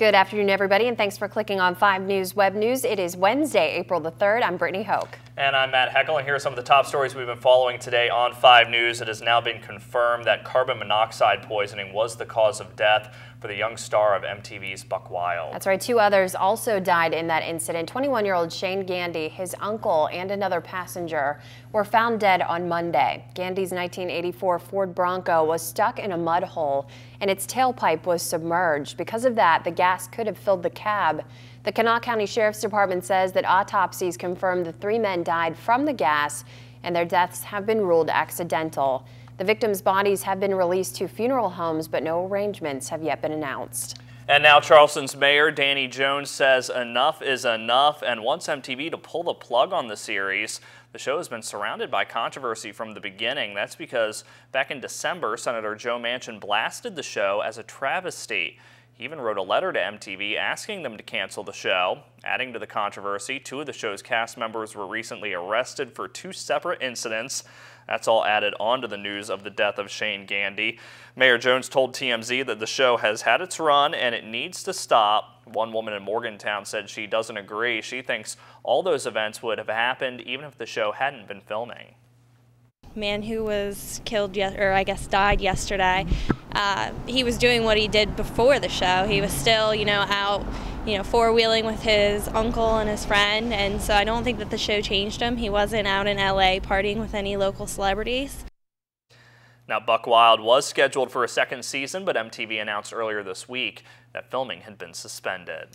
Good afternoon, everybody, and thanks for clicking on 5 News Web News. It is Wednesday, April the 3rd. I'm Brittany Hoke. And I'm Matt Heckel, and here are some of the top stories we've been following today on 5 News. It has now been confirmed that carbon monoxide poisoning was the cause of death for the young star of MTV's Buck Wild. That's right. 2 others also died in that incident. 21-year-old Shane Gandy, his uncle, and another passenger were found dead on Monday. Gandy's 1984 Ford Bronco was stuck in a mud hole, and its tailpipe was submerged. Because of that, the gas could have filled the cab. The Kanawha County Sheriff's Department says that autopsies confirmed the 3 men died from the gas, and their deaths have been ruled accidental. The victims' bodies have been released to funeral homes, but no arrangements have yet been announced. And now Charleston's Mayor Danny Jones says enough is enough and wants MTV to pull the plug on the series. The show has been surrounded by controversy from the beginning. That's because back in December, Senator Joe Manchin blasted the show as a travesty. He even wrote a letter to MTV asking them to cancel the show. Adding to the controversy, 2 of the show's cast members were recently arrested for 2 separate incidents. That's all added on to the news of the death of Shane Gandy. Mayor Jones told TMZ that the show has had its run and it needs to stop. One woman in Morgantown said she doesn't agree. She thinks all those events would have happened even if the show hadn't been filming. Man who was killed, or I guess died yesterday, he was doing what he did before the show. He was still, out, four-wheeling with his uncle and his friend, and so I don't think that the show changed him. He wasn't out in LA partying with any local celebrities. Now, Buck Wild was scheduled for a 2nd season, but MTV announced earlier this week that filming had been suspended.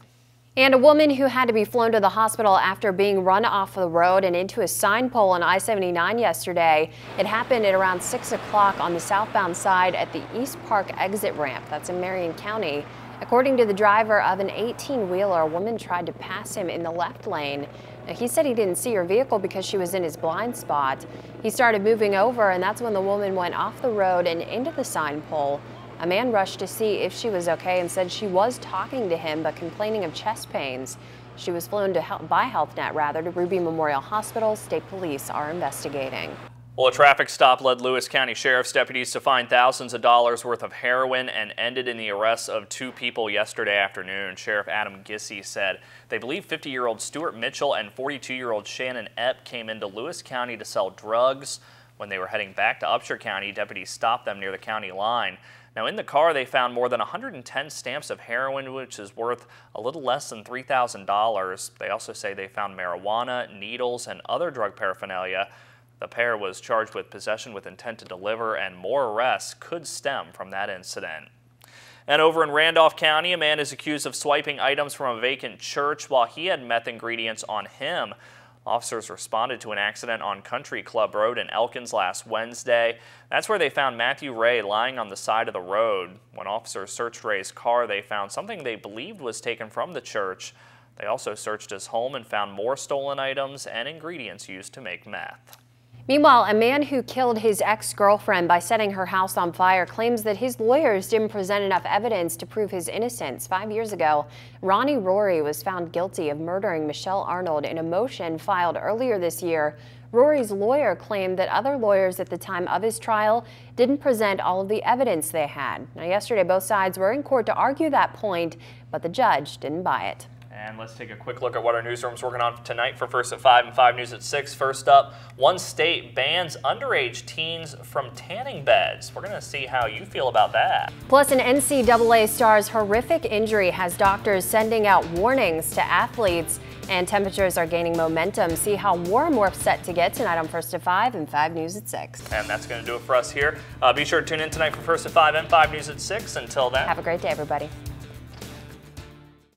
And a woman who had to be flown to the hospital after being run off the road and into a sign pole on I-79 yesterday. It happened at around 6 o'clock on the southbound side at the East Park exit ramp. That's in Marion County. According to the driver of an 18-wheeler, a woman tried to pass him in the left lane. Now, he said he didn't see her vehicle because she was in his blind spot. He started moving over, and that's when the woman went off the road and into the sign pole. A man rushed to see if she was okay and said she was talking to him but complaining of chest pains. She was flown by HealthNet to Ruby Memorial Hospital. State police are investigating. Well, a traffic stop led Lewis County Sheriff's deputies to find thousands of dollars worth of heroin and ended in the arrest of 2 people yesterday afternoon. Sheriff Adam Gissy said they believe 50-year-old Stuart Mitchell and 42-year-old Shannon Epp came into Lewis County to sell drugs. When they were heading back to Upshur County, deputies stopped them near the county line. Now, in the car, they found more than 110 stamps of heroin, which is worth a little less than $3,000. They also say they found marijuana, needles, and other drug paraphernalia. The pair was charged with possession with intent to deliver, and more arrests could stem from that incident. And over in Randolph County, a man is accused of swiping items from a vacant church while he had meth ingredients on him. Officers responded to an accident on Country Club Road in Elkins last Wednesday. That's where they found Matthew Ray lying on the side of the road. When officers searched Ray's car, they found something they believed was taken from the church. They also searched his home and found more stolen items and ingredients used to make meth. Meanwhile, a man who killed his ex-girlfriend by setting her house on fire claims that his lawyers didn't present enough evidence to prove his innocence. 5 years ago, Ronnie Rory was found guilty of murdering Michelle Arnold in a motion filed earlier this year. Rory's lawyer claimed that other lawyers at the time of his trial didn't present all of the evidence they had. Now, yesterday, both sides were in court to argue that point, but the judge didn't buy it. And let's take a quick look at what our newsroom's working on tonight for First at 5 and 5 News at 6. First up, one state bans underage teens from tanning beds. We're going to see how you feel about that. Plus, an NCAA star's horrific injury has doctors sending out warnings to athletes, and temperatures are gaining momentum. See how warm we're set to get tonight on First at 5 and 5 News at 6. And that's going to do it for us here. Be sure to tune in tonight for First at 5 and 5 News at 6. Until then, have a great day, everybody.